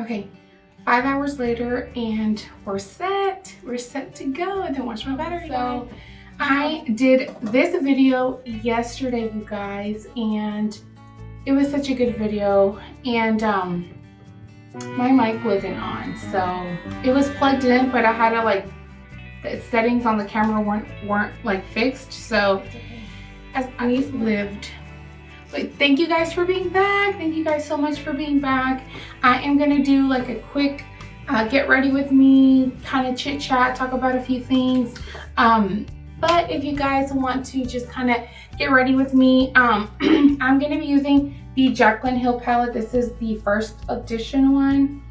Okay, 5 hours later and we're set to go. I didn't watch my battery. So I did this video yesterday, you guys, and it was such a good video, and my mic wasn't on, so it was plugged in, but I had to like, the settings on the camera weren't like fixed, so as I lived. But thank you guys for being back. Thank you guys so much for being back. I am gonna do like a quick get ready with me, kind of chit chat, talk about a few things. But if you guys want to just kind of get ready with me, I'm gonna be using the Jaclyn Hill palette. This is the first edition one.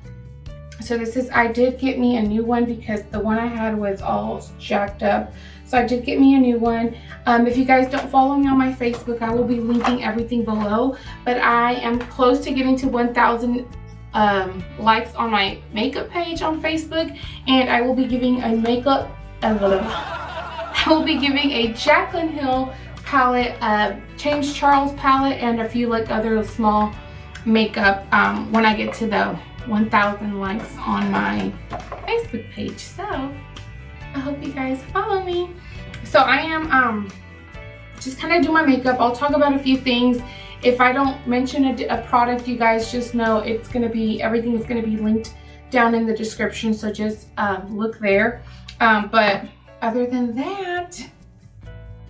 So this is, I did get me a new one because the one I had was all jacked up. So I did get me a new one. If you guys don't follow me on my Facebook, I will be linking everything below. But I am close to getting to 1,000 likes on my makeup page on Facebook, and I will be giving a I will be giving a Jaclyn Hill palette, James Charles palette, and a few like other small makeup when I get to the 1,000 likes on my Facebook page. So I hope you guys follow me. So I am just kind of do my makeup. I'll talk about a few things. If I don't mention a product, you guys just know it's gonna be, everything is gonna be linked down in the description, so just look there. But other than that,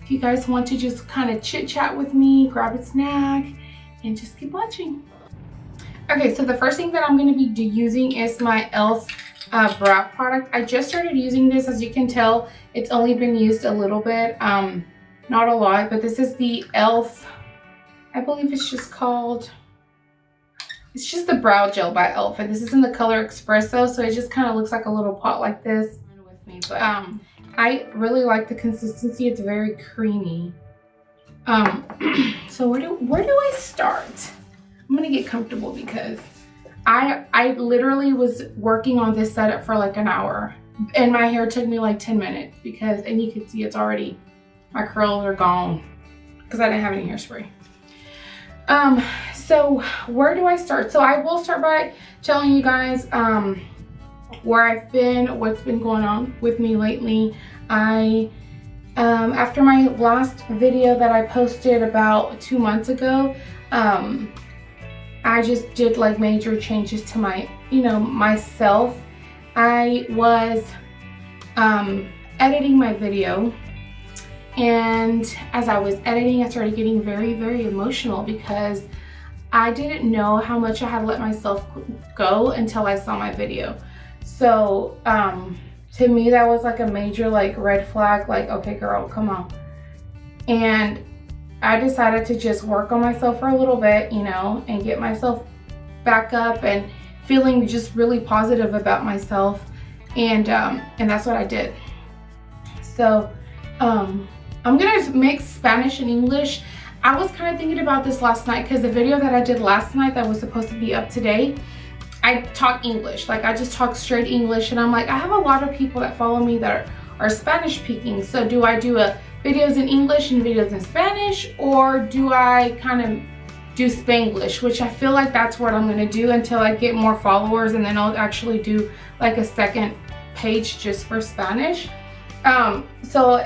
if you guys want to just kind of chit chat with me, grab a snack, and just keep watching. Okay, so the first thing that I'm going to be using is my e.l.f. brow product. I just started using this. As you can tell, it's only been used a little bit, not a lot, but this is the e.l.f. I believe it's just called, it's just the brow gel by e.l.f. and this is in the color Espresso, so it just kind of looks like a little pot like this with me. But I really like the consistency. It's very creamy. So where do I start? I'm gonna get comfortable because I literally was working on this setup for like an hour, and my hair took me like 10 minutes because, and you can see it's already, my curls are gone because I didn't have any hairspray. So where do I start? So I will start by telling you guys where I've been, what's been going on with me lately. After my last video that I posted about 2 months ago, I just did like major changes to my, myself. I was editing my video, and as I was editing, I started getting very, very emotional because I didn't know how much I had let myself go until I saw my video. So to me, that was like a major like red flag, like, okay girl, come on. And I decided to just work on myself for a little bit, and get myself back up and feeling just really positive about myself. And that's what I did. So I'm gonna mix Spanish and English. I was kind of thinking about this last night because the video that I did last night that was supposed to be up today, I talk English. Like I just talk straight English, and I'm like, I have a lot of people that follow me that are Spanish speaking. So do I do videos in English and videos in Spanish, or do I kind of do Spanglish, which I feel like that's what I'm gonna do until I get more followers, and then I'll actually do like a second page just for Spanish. So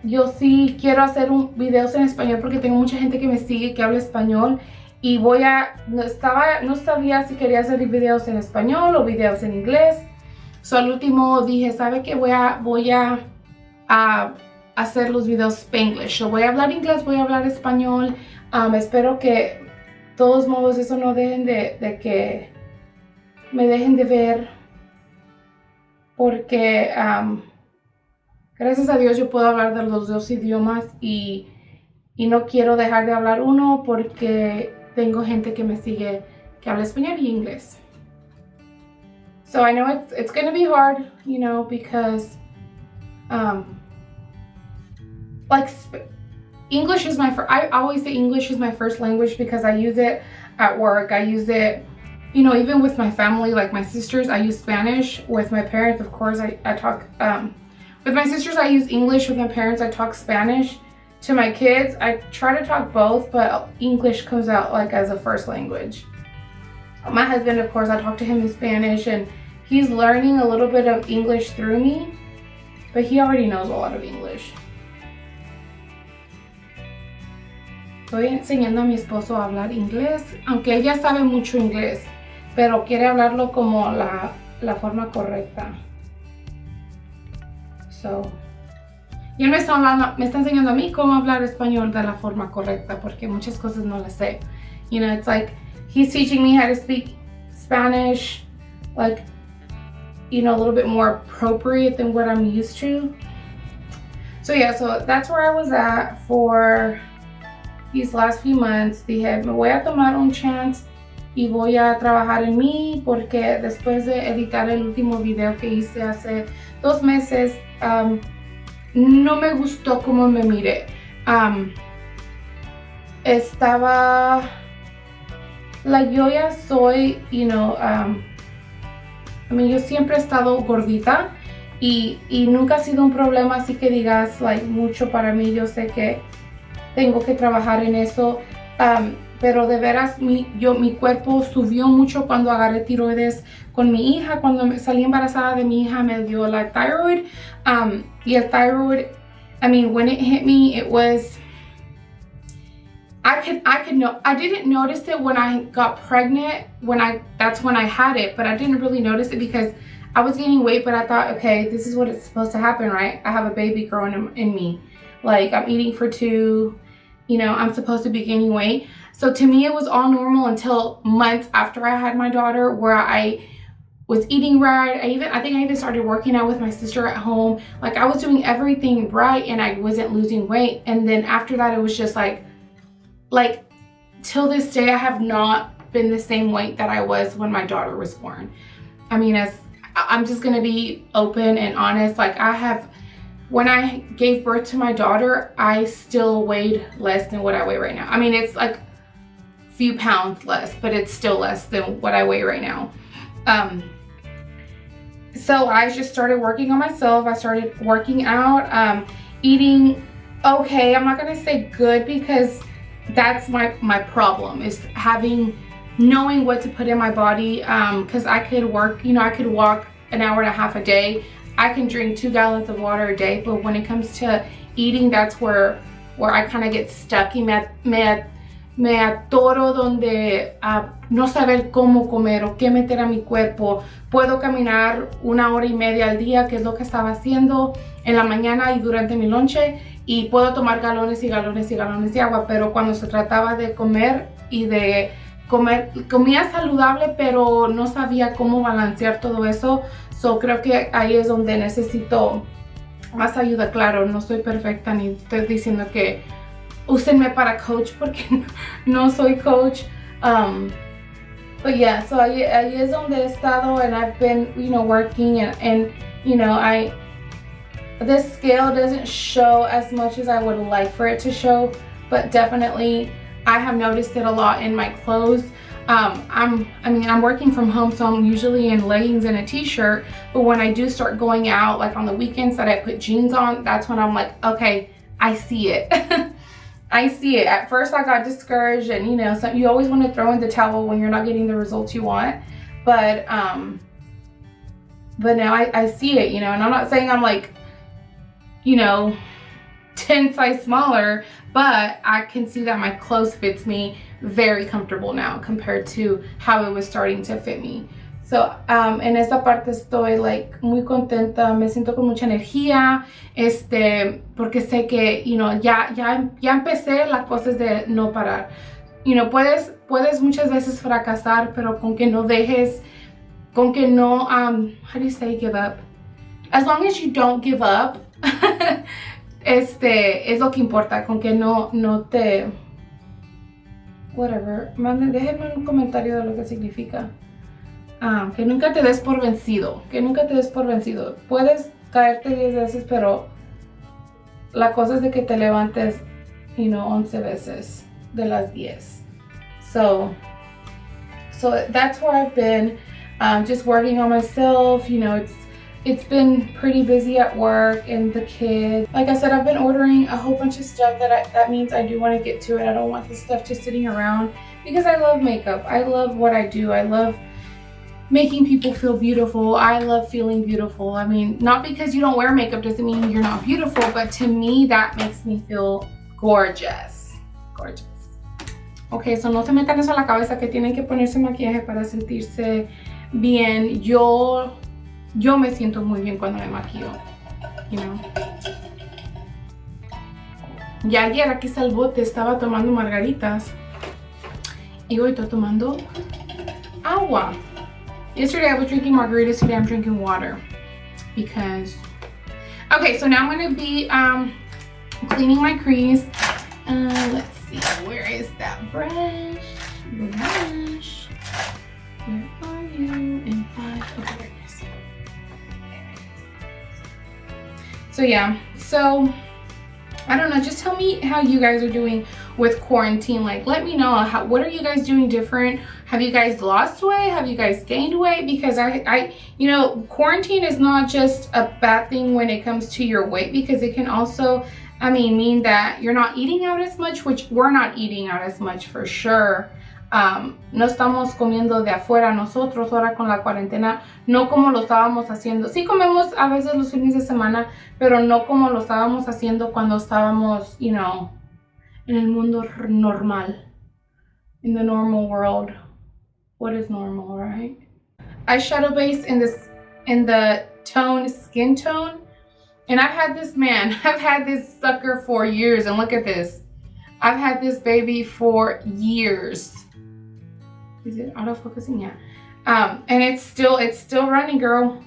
yo sí quiero hacer videos en español porque tengo mucha gente que me sigue que habla español, y no sabía si quería hacer videos en español o videos en inglés. So al último dije, ¿sabe qué? Voy a hacer los videos Spanglish. So voy a hablar inglés, voy a hablar español. Espero que de todos modos eso no dejen de que me dejen de ver, porque gracias a Dios yo puedo hablar de los dos idiomas, y no quiero dejar de hablar uno porque tengo gente que me sigue que habla español y inglés. So I know it's gonna be hard, because like English is I always say English is my first language because I use it at work. I use it, even with my family, like my sisters, I use Spanish. With my parents, of course, I talk, with my sisters, I use English. With my parents, I talk Spanish. To my kids, I try to talk both, but English comes out like as a first language. My husband, of course, I talk to him in Spanish, and he's learning a little bit of English through me, but he already knows a lot of English. Estoy enseñando a mi esposo a hablar inglés, aunque ella sabe mucho inglés, pero quiere hablarlo como la forma correcta. So, y él me está enseñando a mí cómo hablar español de la forma correcta, porque muchas cosas no las sé. You know, it's like he's teaching me how to speak Spanish, like, you know, a little bit more appropriate than what I'm used to. So yeah, so that's where I was at for these last few months. Dije, me voy a tomar un chance y voy a trabajar en mí, porque después de editar el último video que hice hace 2 meses, no me gustó cómo me miré. Estaba, like, yo ya soy, you know, I mean, yo siempre he estado gordita y nunca ha sido un problema así que digas, like, mucho para mí. Yo sé que tengo que trabajar en eso, pero de veras mi cuerpo subió mucho cuando agarré tiroides con mi hija. Cuando salí embarazada de mi hija me dio la thyroid, y el thyroid, I mean, when it hit me, it was, I didn't notice it when I got pregnant, that's when I had it, but I didn't really notice it because I was gaining weight, but I thought, okay, this is what it's supposed to happen, right? I have a baby growing in me. Like, I'm eating for 2, you know, I'm supposed to be gaining weight. So to me, it was all normal until months after I had my daughter, where I was eating right. I think I even started working out with my sister at home. Like, I was doing everything right and I wasn't losing weight. And then after that, it was just like till this day, I have not been the same weight that I was when my daughter was born. I mean, I'm just gonna be open and honest. Like, when I gave birth to my daughter, I still weighed less than what I weigh right now. I mean, it's like a few pounds less, but it's still less than what I weigh right now. So I just started working on myself. I started working out, eating okay. I'm not gonna say good, because that's my problem, is knowing what to put in my body, because I could work, you know, I could walk an hour and a half a day. I can drink 2 gallons of water a day, but when it comes to eating, that's where I kind of get stuck y me atoro donde no saber cómo comer o qué meter a mi cuerpo. Puedo caminar 1 hora y media al día, que es lo que estaba haciendo en la mañana y durante mi lonche, y puedo tomar galones y galones y galones de agua, pero cuando se trataba de comer y de comía saludable, pero no sabía cómo balancear todo eso. So creo que ahí es donde necesito más ayuda. Claro, no soy perfecta, ni estoy diciendo que úsenme para coach, porque no soy coach. But yeah, so ahí es donde he estado, and I've been, you know, working, and you know, this scale doesn't show as much as I would like for it to show, but definitely I have noticed it a lot in my clothes. I'm working from home, so I'm usually in leggings and a t-shirt, but when I do start going out, like on the weekends that I put jeans on, that's when I'm like, okay, I see it. I see it. At first I got discouraged, and you know, so you always want to throw in the towel when you're not getting the results you want, but now I see it, you know, and I'm not saying I'm like, you know, 10 size smaller, but I can see that my clothes fits me very comfortable now compared to how it was starting to fit me. So en esta parte estoy like muy contenta, me siento con mucha energía, porque sé que, you know, ya empecé. La cosa es de no parar. You know, puedes muchas veces fracasar, pero con que no dejes, con que no, how do you say give up? As long as you don't give up, es lo que importa, con que no te, whatever, déjenme un comentario de lo que significa. Que nunca te des por vencido, Puedes caerte 10 veces, pero la cosa es de que te levantes, you know, 11 veces de las 10. So that's where I've been, just working on myself. You know, it's been pretty busy at work and the kids. Like I said, I've been ordering a whole bunch of stuff that means I do want to get to it. I don't want this stuff just sitting around, because I love makeup. I love what I do. I love making people feel beautiful. I love feeling beautiful. I mean, not because you don't wear makeup doesn't mean you're not beautiful, but to me that makes me feel gorgeous. Gorgeous. Okay, so no se metan eso a la cabeza que tienen que ponerse maquillaje para sentirse bien. Yo me siento muy bien cuando me maquillo, you know. Ya ayer aquí está el bote, estaba tomando margaritas y hoy estoy tomando agua. Yesterday I was drinking margaritas, today I'm drinking water because... Okay, so now I'm going to be cleaning my crease. Let's see, where is that brush? Brush. Where are you? In 5. Okay, there it is. So yeah, so I don't know, just tell me how you guys are doing with quarantine. Like, let me know, what are you guys doing different? Have you guys lost weight? Have you guys gained weight? Because I you know, quarantine is not just a bad thing when it comes to your weight, because it can also, I mean that you're not eating out as much, which we're not eating out as much for sure. No estamos comiendo de afuera nosotros ahora con la cuarentena, no como lo estábamos haciendo. Sí comemos a veces los fines de semana, pero no como lo estábamos haciendo cuando estábamos, you know, en el mundo normal. In the normal world. What is normal, right? Eyeshadow base in the tone skin tone. And I've had this sucker for years, and look at this. I've had this baby for years. Is it auto-focusing? Yeah. And it's still running, girl.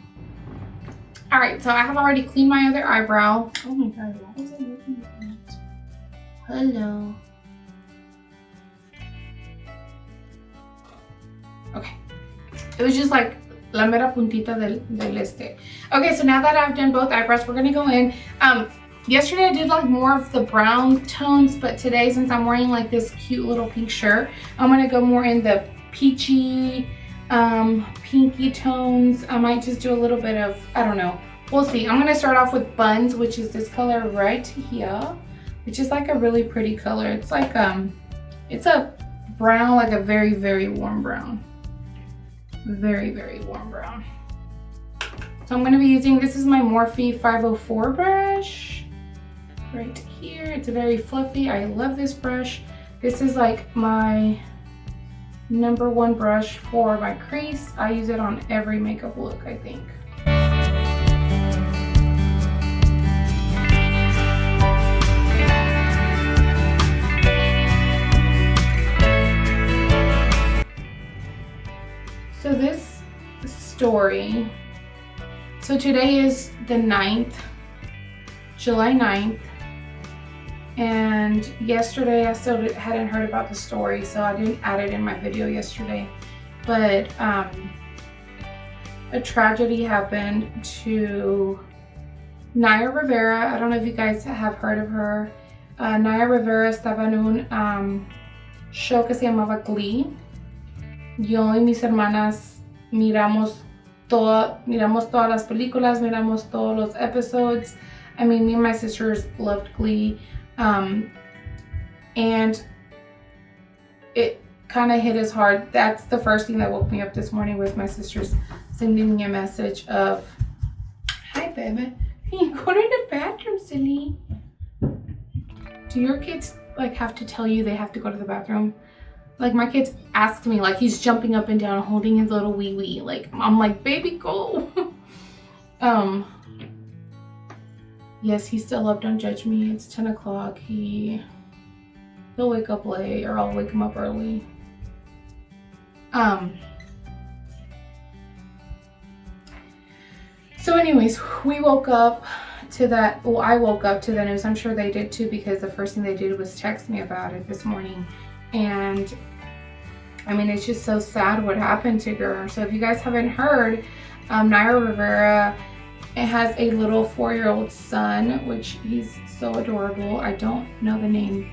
All right, so I have already cleaned my other eyebrow. Oh my God, why is it looking like that? Hello. Okay. It was just like la mera puntita del este. Okay, so now that I've done both eyebrows, we're gonna go in. Yesterday I did like more of the brown tones, but today, since I'm wearing like this cute little pink shirt, I'm gonna go more in the peachy, pinky tones. I might just do a little bit of, I don't know. We'll see. I'm gonna start off with Buns, which is this color right here, which is like a really pretty color. It's like, it's a brown, like a very, very warm brown. Very, very warm brown. So I'm gonna be using, this is my Morphe 504 brush. Right here, it's very fluffy. I love this brush. This is like my #1 brush for my crease. I use it on every makeup look, I think. So this story, so today is the 9th, July 9th. And yesterday I still hadn't heard about the story, so I didn't add it in my video yesterday. But a tragedy happened to Naya Rivera. I don't know if you guys have heard of her. Naya Rivera estaba en un show que se llamaba Glee. Yo y mis hermanas miramos todas las películas, miramos todos los episodes. I mean, me and my sisters loved Glee. And it kind of hit us hard. That's the first thing that woke me up this morning, was my sisters sending me a message of, "Hi, baby. Can you go to the bathroom, silly?" Do your kids like have to tell you they have to go to the bathroom? Like, my kids ask me, like, he's jumping up and down holding his little wee wee. Like, I'm like, baby, go. Yes, he's still up. Don't judge me. It's 10 o'clock. He'll wake up late, or I'll wake him up early. So anyways, we woke up to that. Well, I woke up to the news. I'm sure they did too, because the first thing they did was text me about it this morning. And I mean, it's just so sad what happened to her. So if you guys haven't heard, Naya Rivera has a little 4-year-old son, which he's so adorable. I don't know the name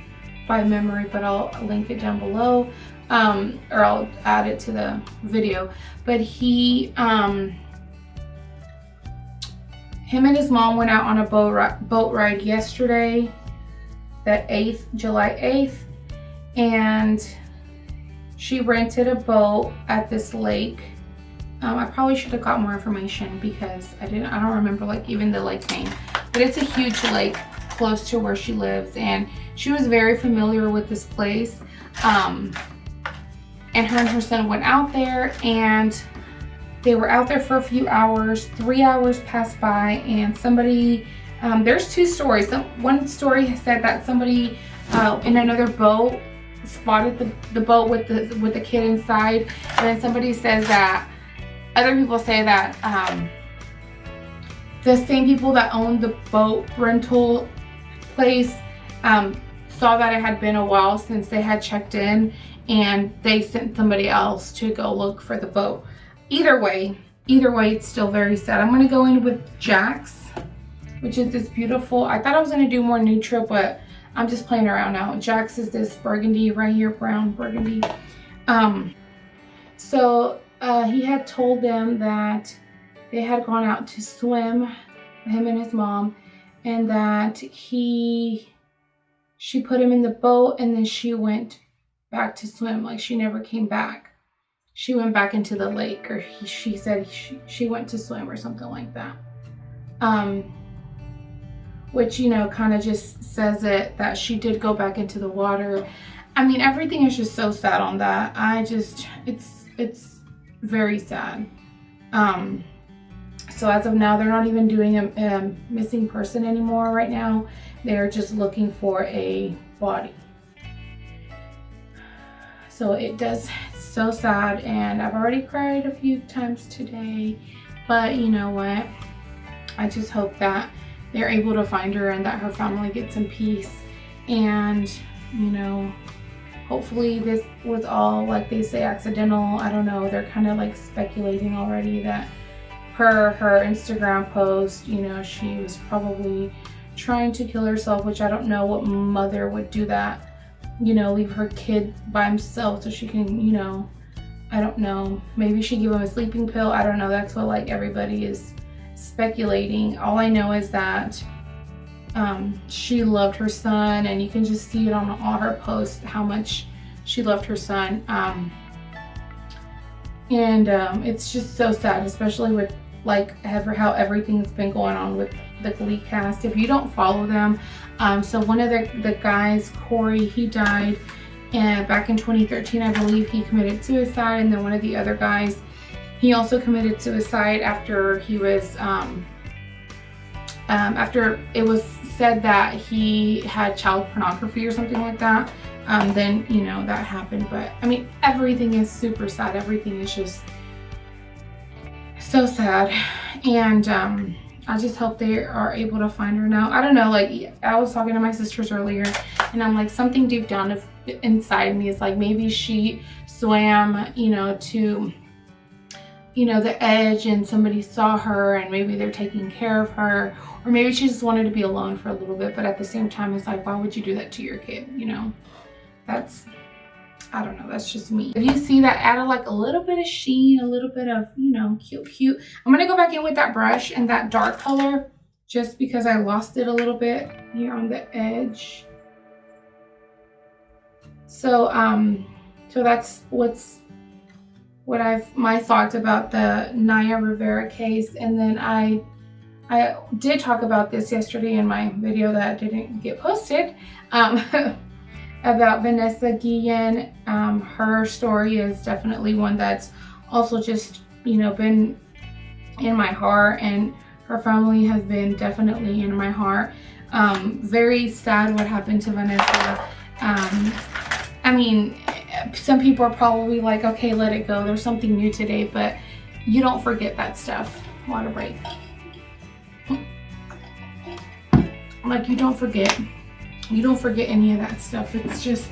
by memory, but I'll link it down below, or I'll add it to the video. But him and his mom went out on a boat ride yesterday, that 8th, July 8th, and she rented a boat at this lake. I probably should have got more information because I don't remember like even the lake name, but it's a huge lake close to where she lives, and she was very familiar with this place. And her and her son went out there, and they were out there for a few hours. 3 hours passed by, and somebody, there's two stories. One story said that somebody in another boat spotted the boat with the kid inside, and then somebody says that other people say that the same people that owned the boat rental place saw that it had been a while since they had checked in, and they sent somebody else to go look for the boat. Either way, it's still very sad. I'm gonna go in with Jax, which is this beautiful, I thought I was gonna do more neutral, but I'm just playing around now. Jax is this burgundy right here, brown burgundy. So he had told them that they had gone out to swim, him and his mom, and that she put him in the boat, and then she went back to swim. Like, she never came back. She went back into the lake, or she said she went to swim or something like that. Which, you know, kind of just says it that she did go back into the water. I mean, everything is just so sad on that. It's very sad. So as of now, they're not even doing a missing person anymore right now. They're just looking for a body. So it does, so sad, and I've already cried a few times today, but you know what? I just hope that they're able to find her and that her family gets some peace. And, you know, hopefully this was all, like they say, accidental. I don't know. They're kind of like speculating already that her Instagram post, you know, she was probably trying to kill herself, which I don't know what mother would do that. You know, leave her kid by himself so she can, you know, I don't know. Maybe she give him a sleeping pill. I don't know. That's what like everybody is speculating. All I know is that she loved her son, and you can just see it on all her posts how much she loved her son. It's just so sad, especially with like how everything's been going on with the Glee cast. If you don't follow them, so one of the guys, Corey, he died, and back in 2013, I believe he committed suicide. And then one of the other guys, he also committed suicide after he was after it was said that he had child pornography or something like that. Then, you know, that happened. But I mean, everything is super sad. Everything is just so sad. And I just hope they are able to find her now. I don't know, like I was talking to my sisters earlier, and I'm like, something deep down inside me is like, maybe she swam, you know, to, you know, the edge, and somebody saw her, and maybe they're taking care of her, or maybe she just wanted to be alone for a little bit. But at the same time, it's like, why would you do that to your kid? You know, that's, I don't know, that's just me. If you see that, added like a little bit of sheen, a little bit of, you know, cute. I'm gonna go back in with that brush and that dark color just because I lost it a little bit here on the edge. So so that's my thoughts about the Naya Rivera case. And then I did talk about this yesterday in my video that didn't get posted, about Vanessa Guillen. Her story is definitely one that's also just, you know, been in my heart, and her family has been definitely in my heart. Very sad what happened to Vanessa. I mean, some people are probably like, okay, let it go, there's something new today, but you don't forget that stuff. Water break. Like, you don't forget any of that stuff. It's just,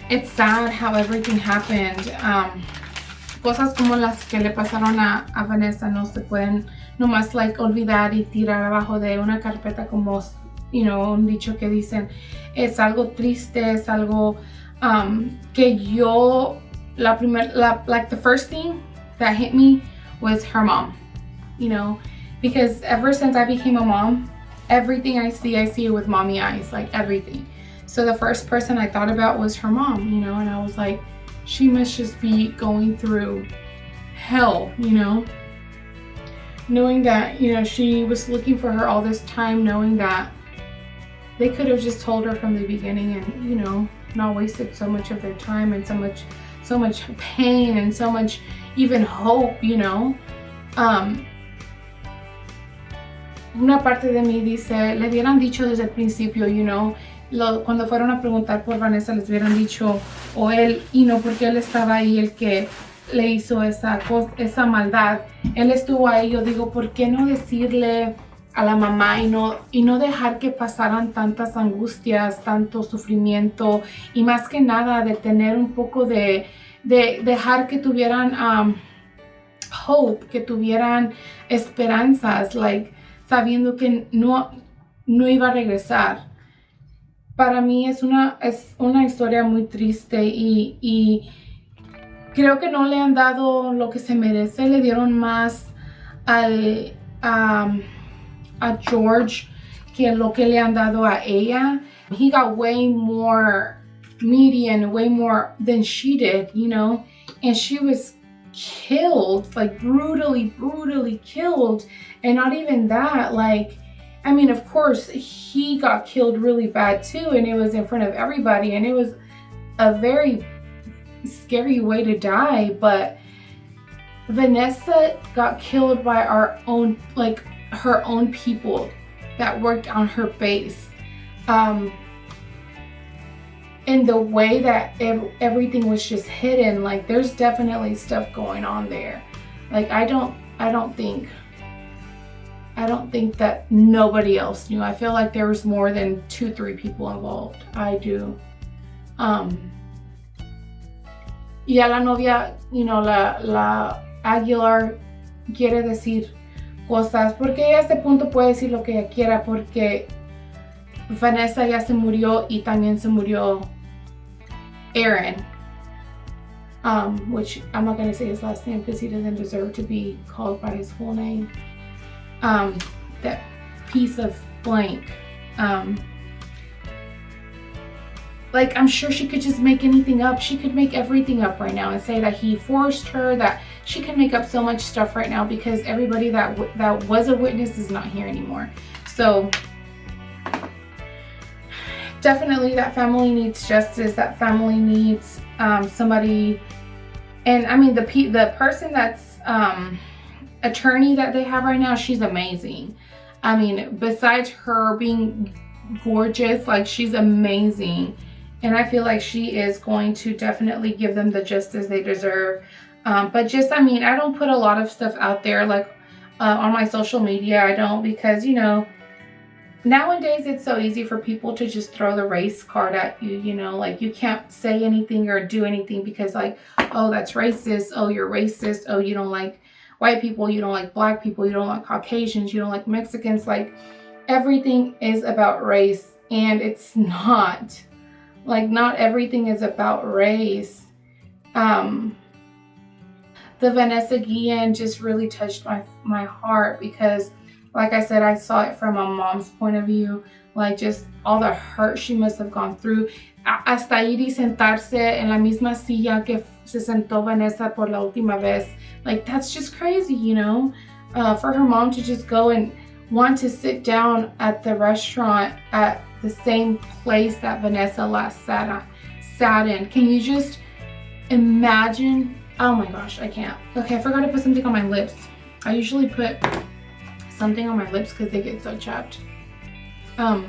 it's sad how everything happened. Cosas como las que le pasaron a Vanessa no se pueden nomás like olvidar y tirar abajo de una carpeta, como, you know, un dicho que dicen. Es algo triste, es algo que yo, like the first thing that hit me was her mom, you know, because ever since I became a mom, everything I see it with mommy eyes, like everything. So the first person I thought about was her mom, you know, and I was like, she must just be going through hell, you know, knowing that, you know, she was looking for her all this time, knowing that they could have just told her from the beginning and, you know, not wasted so much of their time and so much pain and so much even hope, you know. Una parte de mí dice, le hubieran dicho desde el principio, you know, cuando fueron a preguntar por Vanessa, les hubieran dicho, o él, y no porque él estaba ahí, el que le hizo esa maldad, él estuvo ahí. Yo digo, ¿por qué no decirle a la mamá y no dejar que pasaran tantas angustias, tanto sufrimiento, y más que nada de tener un poco de dejar que tuvieran hope, que tuvieran esperanzas, like, sabiendo que no iba a regresar? Para mí es una historia muy triste y creo que no le han dado lo que se merece. Le dieron más a George que lo que le han dado a ella. He got way more media and way more than she did, you know, and she was killed, like brutally killed. And not even that, like, I mean, of course he got killed really bad too, and it was in front of everybody, and it was a very scary way to die. But Vanessa got killed by her own people that worked on her base. And the way that everything was just hidden, like, there's definitely stuff going on there. Like, I don't think that nobody else knew. I feel like there was more than 2-3 people involved. I do. Y a la novia, you know, la Aguilar quiere decir cosas, porque ella a este punto puede decir lo que ella quiera, porque Vanessa ya se murió y también se murió Aaron, which I'm not going to say his last name because he doesn't deserve to be called by his full name. That piece of blank. Like, I'm sure she could just make anything up. She could make everything up right now and say that he forced her, that she can make up so much stuff right now because everybody that was a witness is not here anymore. So definitely that family needs justice. That family needs somebody. And I mean, the person that's attorney that they have right now, she's amazing. I mean, besides her being gorgeous, like, she's amazing. And I feel like she is going to definitely give them the justice they deserve. But just, I mean, I don't put a lot of stuff out there, like, on my social media. I don't, because, you know, nowadays it's so easy for people to just throw the race card at you, you know, like, you can't say anything or do anything because, like, oh, that's racist. Oh, you're racist. Oh, you don't like white people. You don't like black people. You don't like Caucasians. You don't like Mexicans. Like, everything is about race, and it's not. Like, not everything is about race. The Vanessa Guillen just really touched my heart because, like I said, I saw it from a mom's point of view. Like, just all the hurt she must have gone through. Hasta ir y sentarse en la misma silla que se sentó Vanessa por la última vez. Like, that's just crazy, you know? For her mom to just go and want to sit down at the restaurant at the same place that Vanessa last sat in. Can you just imagine? Oh my gosh, I can't. Okay, I forgot to put something on my lips. I usually put something on my lips because they get so chapped. And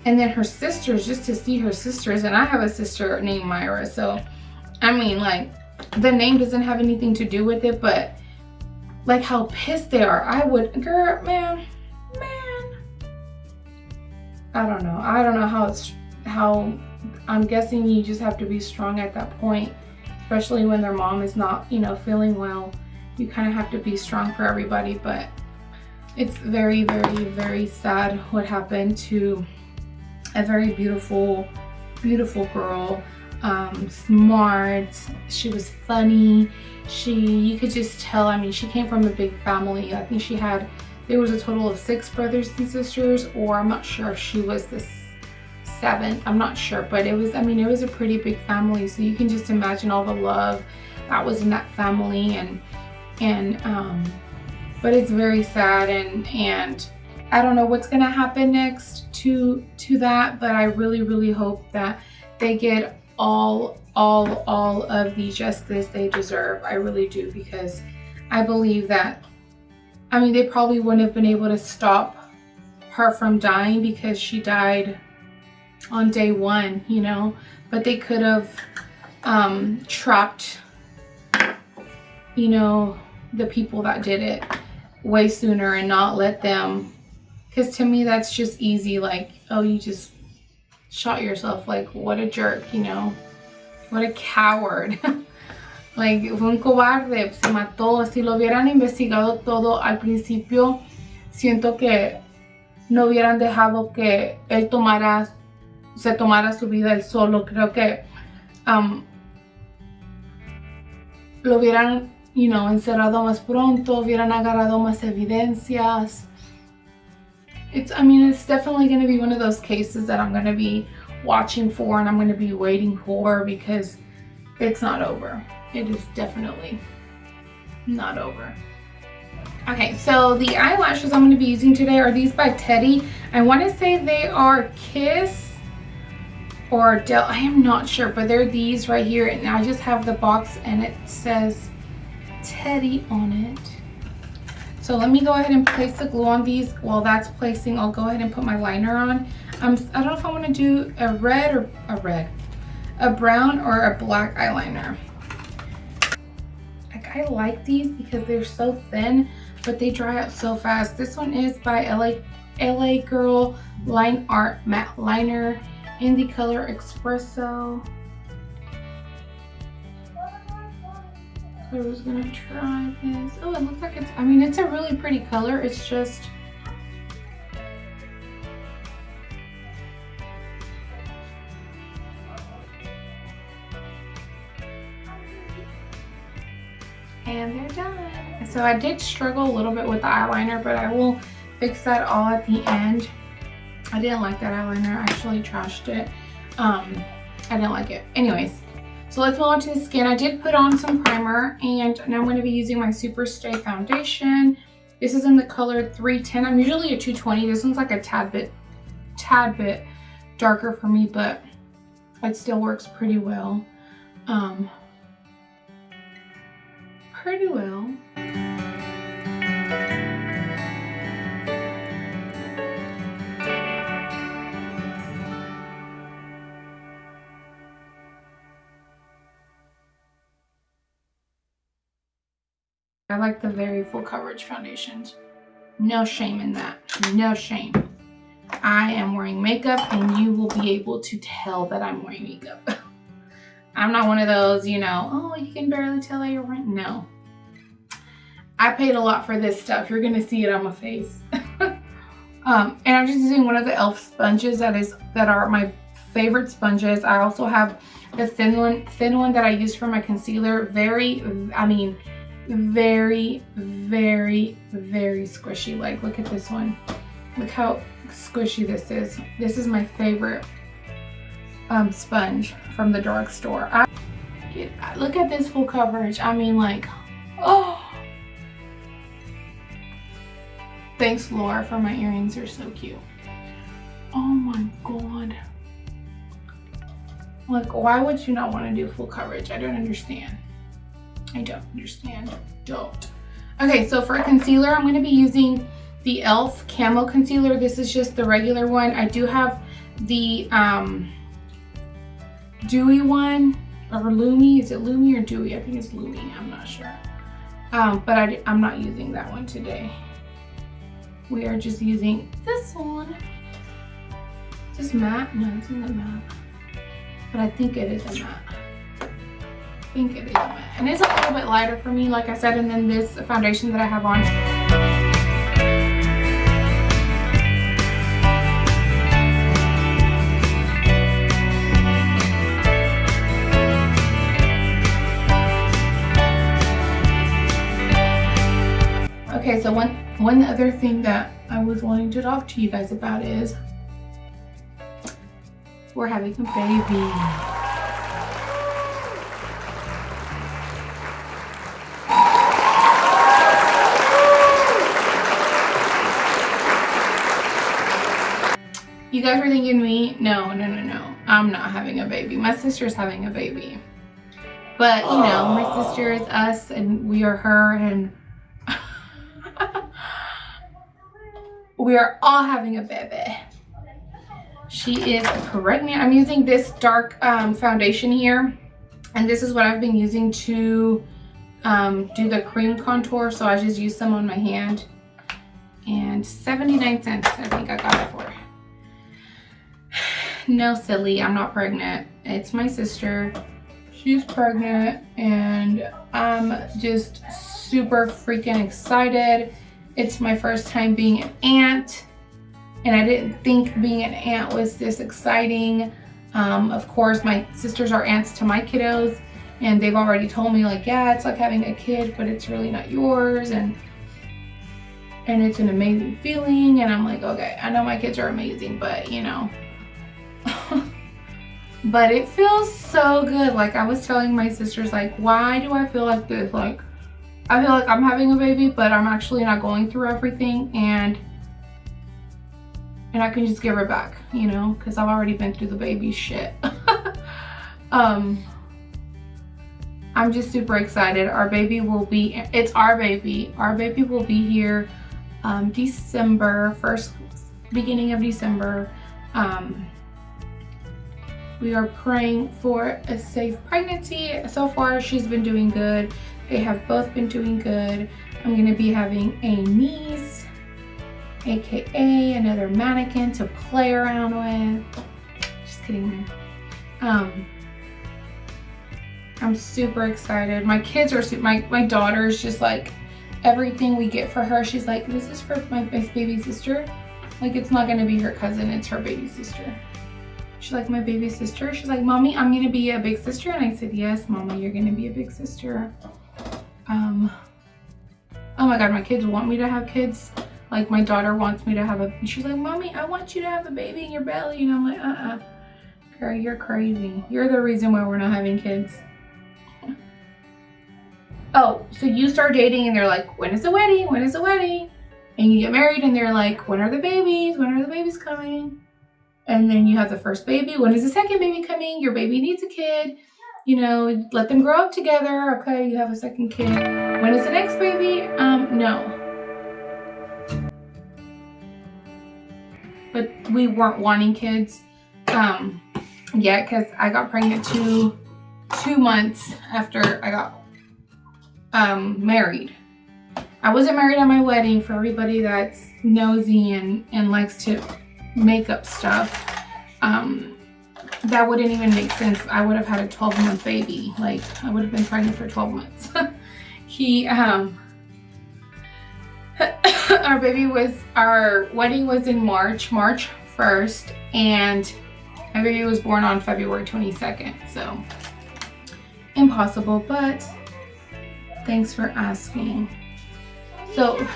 then her sisters, just to see her sisters, and I have a sister named Myra, so I mean, like, the name doesn't have anything to do with it, but like how pissed they are. I would, girl, man, I don't know how I'm guessing you just have to be strong at that point, especially when their mom is not, you know, feeling well. You kind of have to be strong for everybody. But it's very, very, very sad what happened to a very beautiful girl. Smart, she was funny, you could just tell, I mean, she came from a big family. I think there was a total of 6 brothers and sisters, or I'm not sure if she was the 7. I'm not sure, but it was, I mean, it was a pretty big family, so you can just imagine all the love that was in that family. But it's very sad, and I don't know what's gonna happen next to that, but I really hope that they get all of the justice they deserve. I really do, because I believe that, I mean, they probably wouldn't have been able to stop her from dying because she died on day 1, you know, but they could have trapped, you know, the people that did it way sooner and not let them, because to me that's just easy, like, oh, you just shot yourself, like, what a jerk, you know, what a coward. Like, fue un cobarde, se mató. Si lo hubieran investigado todo al principio, siento que no hubieran dejado que él se tomara su vida él solo. Creo que lo hubieran, you know, encerrado más pronto, hubieran agarrado más evidencias. I mean, it's definitely going to be one of those cases that I'm going to be watching for and I'm going to be waiting for, because it's not over. It is definitely not over. Okay, so the eyelashes I'm going to be using today are these by Teddy. I want to say they are Kiss or Del. I am not sure, but they're these right here. And I just have the box and it says Teddy on it. So let me go ahead and place the glue on these. While that's placing, I'll go ahead and put my liner on. I don't know if I want to do a brown or a black eyeliner. Like, I like these because they're so thin, but they dry out so fast. This one is by LA Girl Line Art Matte Liner in the color Espresso. I was gonna try this. Oh, it looks like it's, I mean, it's a really pretty color. It's just, and they're done. So I did struggle a little bit with the eyeliner, but I will fix that all at the end. I didn't like that eyeliner. I actually trashed it. I didn't like it. Anyways, so let's move on to the skin. I did put on some primer, and now I'm going to be using my Super Stay foundation. This is in the color 310. I'm usually a 220. This one's like a tad bit darker for me, but it still works pretty well. Pretty well. I like the very full coverage foundations. No shame in that. No shame. I am wearing makeup and you will be able to tell that I'm wearing makeup. I'm not one of those, you know, oh, you can barely tell that you're wearing. No. I paid a lot for this stuff. You're going to see it on my face. And I'm just using one of the e.l.f. sponges that are my favorite sponges. I also have the thin one that I use for my concealer. Very squishy. Like, look at this one. Look how squishy this is. This is my favorite sponge from the drugstore. Look at this full coverage. I mean, like, oh. Thanks, Laura, for my earrings. They're so cute. Oh my god. Like, why would you not want to do full coverage? I don't understand. I don't understand. Don't. Okay, so for concealer, I'm going to be using the e.l.f. Camo Concealer. This is just the regular one. I do have the dewy one, or Lumi. Is it Lumi or dewy? I think it's Lumi. I'm not sure. But I'm not using that one today. We are just using this one. Is this matte? No, this isn't matte. But I think it is a matte. I think it is matte. And it's a little bit lighter for me, like I said. And then this foundation that I have on. Okay, so one other thing that I was wanting to talk to you guys about is We're having a baby. You guys were thinking me? No. I'm not having a baby. My sister's having a baby. But, you know, my sister is us and we are her, and we are all having a baby. She is pregnant. I'm using this dark foundation here. And this is what I've been using to do the cream contour. So I just use some on my hand. And 79 cents I think I got it for. No, silly, I'm not pregnant. It's my sister. She's pregnant and I'm just super freaking excited. It's my first time being an aunt and I didn't think being an aunt was this exciting. Of course, my sisters are aunts to my kiddos and they've already told me like, yeah, it's like having a kid, but it's really not yours. And it's an amazing feeling. And I'm like, okay, I know my kids are amazing, but you know, but it feels so good. Like I was telling my sisters, like, why do I feel like this? Like, I feel like I'm having a baby, but I'm actually not going through everything, and I can just give her back, you know, because I've already been through the baby shit. I'm just super excited. Our baby will be, it's our baby. Our baby will be here December, beginning of December. We are praying for a safe pregnancy. So far, she's been doing good. They have both been doing good. I'm gonna be having a niece, AKA another mannequin to play around with. Just kidding, man. I'm super excited. My kids are, my daughter's just like, everything we get for her, she's like, this is for my baby sister. Like, it's not gonna be her cousin, it's her baby sister. She's like, my baby sister. She's like, Mommy, I'm gonna be a big sister. And I said, yes, Mama, you're gonna be a big sister. Oh my God, my kids want me to have kids. Like my daughter wants me to have she's like, Mommy, I want you to have a baby in your belly. And I'm like, girl, you're crazy. You're the reason why we're not having kids. Oh, so you start dating and they're like, when is the wedding? When is the wedding? And you get married and they're like, when are the babies? When are the babies coming? And then you have the first baby. When is the second baby coming? Your baby needs a kid. You know, let them grow up together. Okay, you have a second kid. When is the next baby? No. But we weren't wanting kids yet because I got pregnant 2 months after I got married. I wasn't married at my wedding, for everybody that's nosy and likes to make up stuff. That wouldn't even make sense. I would have had a 12-month baby. Like, I would have been pregnant for 12 months. Our wedding was in March 1st, and my baby was born on February 22nd. So, impossible, but thanks for asking. So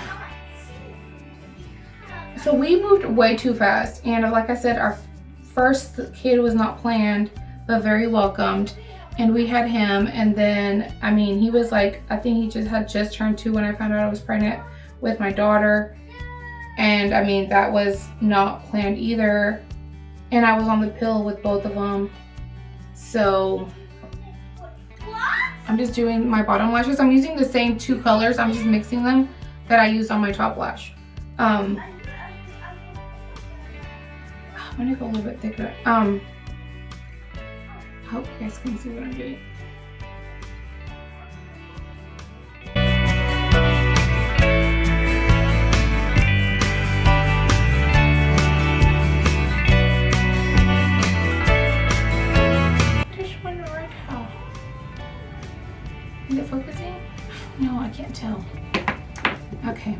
we moved way too fast, and like I said, our first kid was not planned but very welcomed, and we had him. And then, I mean, he was like, I think he had just turned 2 when I found out I was pregnant with my daughter. And I mean, that was not planned either, and I was on the pill with both of them. So I'm just doing my bottom lashes. I'm using the same 2 colors, I'm just mixing them, that I used on my top lash. I'm gonna go a little bit thicker. I hope you guys can see what I'm doing. Just wonder right how. Is it focusing? No, I can't tell. Okay.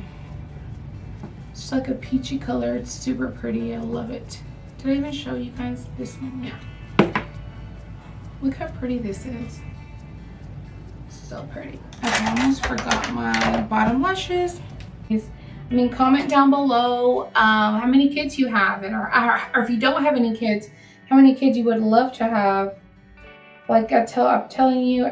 It's like a peachy color. It's super pretty. I love it. Did I even show you guys this one? Yeah. Look how pretty this is. So pretty. Okay, I almost forgot my bottom lashes. I mean, comment down below how many kids you have, or if you don't have any kids, how many kids you would love to have. Like I'm telling you,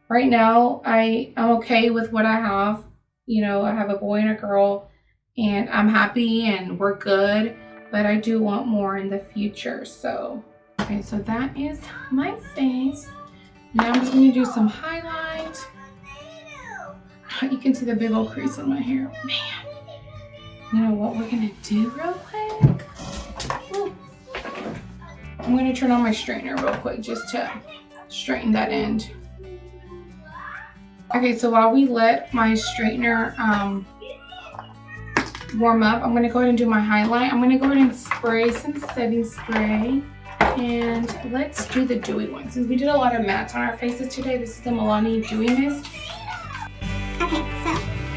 right now I'm okay with what I have. You know, I have a boy and a girl, and I'm happy and we're good, but I do want more in the future. So, okay, so that is my face. Now I'm just gonna do some highlight. You can see the big old crease in my hair. Man, you know what we're gonna do real quick? Ooh. I'm gonna turn on my straightener real quick just to straighten that end. Okay, so while we let my straightener warm up, I'm gonna go ahead and do my highlight. I'm gonna go ahead and spray some setting spray, and let's do the dewy one. Since we did a lot of mattes on our faces today, this is the Milani Dewy Mist. Okay, so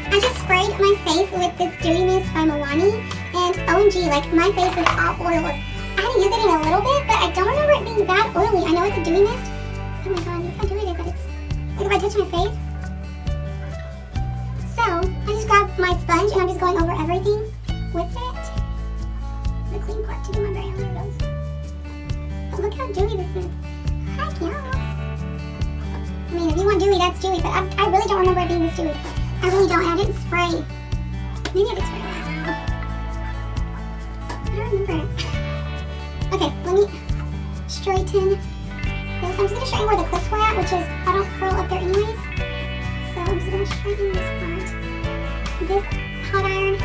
I just sprayed my face with this Dewy Mist by Milani, and OMG, like my face is all oiled. I haven't used it in a little bit, but I don't remember it being that oily. I know it's a Dewy Mist. Oh my god, look how dewy it is. Like if I touch my face. So, I just grabbed my sponge and I'm just going over everything with it. The clean part to do my very own nose. But look how dewy this is. Heck yeah. I mean, if you want dewy, that's dewy, but I really don't remember it being this dewy. I really don't, and I didn't spray. Maybe I did spray that. I don't remember it. Okay, let me straighten this. I'm just going to straighten where the clips were at, which is, I don't curl up there anyways. So I'm just going to straighten this part. This hot iron is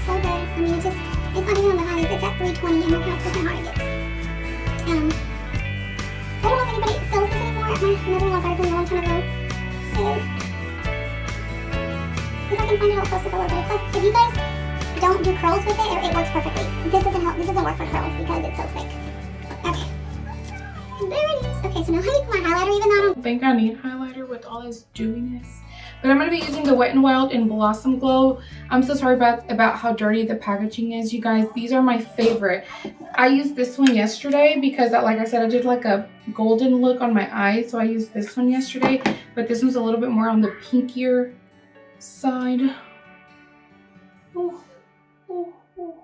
so good. I mean, it's not even on the highest, it's at 320, and look how freaking hot it gets. I don't know if anybody sells this anymore. My mother-in-law got it from a long time ago. So, if I can find out how close to color, but it's like, if you guys don't do curls with it, it works perfectly. This doesn't work for curls because it's so thick. Okay. There it is. Okay, so now I need my highlighter even though I don't think I need highlighter with all this dewiness. But I'm going to be using the Wet n Wild in Blossom Glow. I'm so sorry about how dirty the packaging is, you guys. These are my favorite. I used this one yesterday because, like I said, I did like a golden look on my eyes. So I used this one yesterday. But this one's a little bit more on the pinkier side. Ooh, ooh, ooh.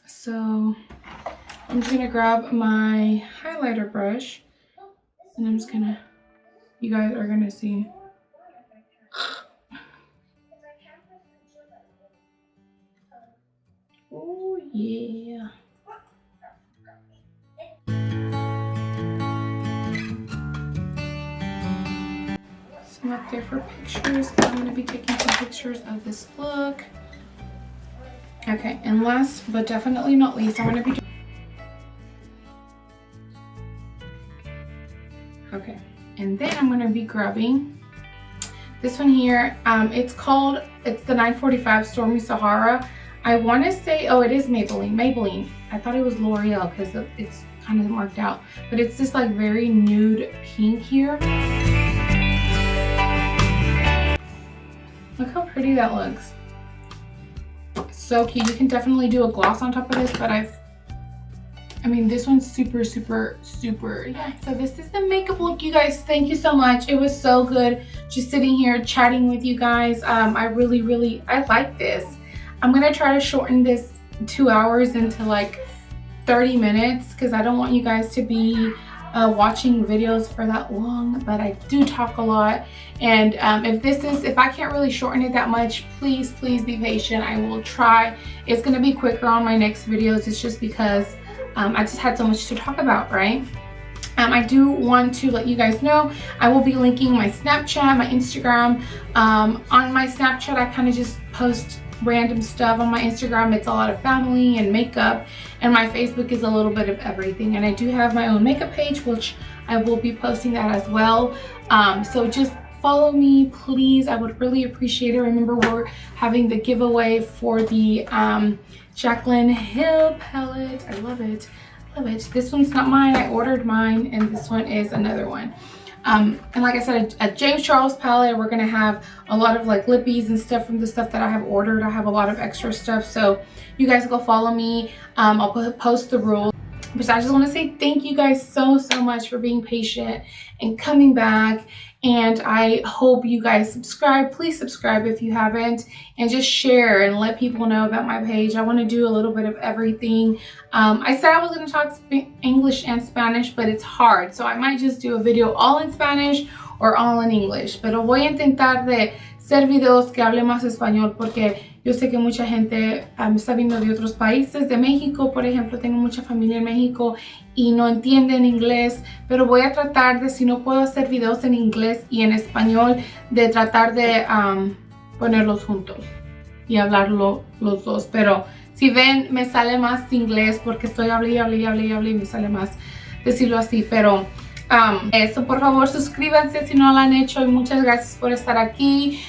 So I'm just going to grab my highlighter brush. And I'm just going to, you guys are going to see. Oh yeah. Some up there for pictures. I'm going to be taking some pictures of this look. Okay, and last but definitely not least, I'm going to be doing... Okay, and then I'm going to be grabbing this one here. It's the 945 Stormy Sahara. I want to say, oh, it is Maybelline. I thought it was L'Oreal because it's kind of marked out. But it's this like very nude pink here. Look how pretty that looks. So cute. You can definitely do a gloss on top of this, but I mean, this one's super, super, super. Yeah, so this is the makeup look, you guys. Thank you so much. It was so good just sitting here chatting with you guys. I like this. I'm gonna try to shorten this 2 hours into like 30 minutes because I don't want you guys to be watching videos for that long, but I do talk a lot. And if I can't really shorten it that much, please be patient. I will try. It's gonna be quicker on my next videos. It's just because I just had so much to talk about, right? I do want to let you guys know I will be linking my Snapchat, my Instagram. On my Snapchat, I kind of just post random stuff. On my Instagram, it's a lot of family and makeup, and my Facebook is a little bit of everything. And I do have my own makeup page, which I will be posting that as well. So just follow me, please. I would really appreciate it. Remember, we're having the giveaway for the Jaclyn Hill palette. I love it. This one's not mine. I ordered mine, and this one is another one. And like I said, a James Charles palette. We're gonna have a lot of like lippies and stuff from the stuff that I have ordered. I have a lot of extra stuff, so you guys go follow me. I'll post the rules. But I just want to say thank you guys so much for being patient and coming back. And I hope you guys subscribe. Please subscribe if you haven't, and just share and let people know about my page. I want to do a little bit of everything. I said I was going to talk English and Spanish, but it's hard. So I might just do a video all in Spanish or all in English. Pero voy a intentar de hacer videos que hable más español, porque yo sé que mucha gente me está viendo de otros países, de México, por ejemplo. Tengo mucha familia en México y no entienden inglés, pero voy a tratar de, si no puedo hacer videos en inglés y en español, de tratar de ponerlos juntos y hablarlo los dos. Pero si ven, me sale más inglés porque estoy hablando y me sale más decirlo así. Pero eso, por favor, suscríbanse si no lo han hecho, y muchas gracias por estar aquí.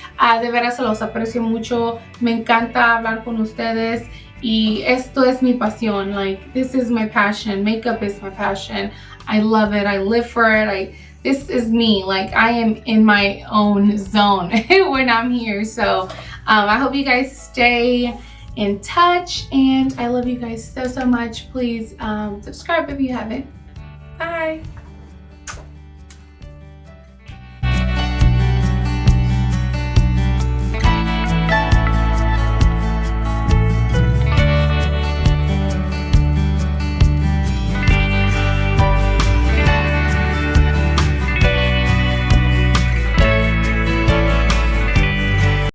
De veras se los aprecio mucho. Me encanta hablar con ustedes y esto es mi pasión. Like, this is my passion. Makeup is my passion. I love it. I live for it. This is me. Like, I am in my own zone when I'm here. So I hope you guys stay in touch, and I love you guys so much. Please subscribe if you haven't. Bye.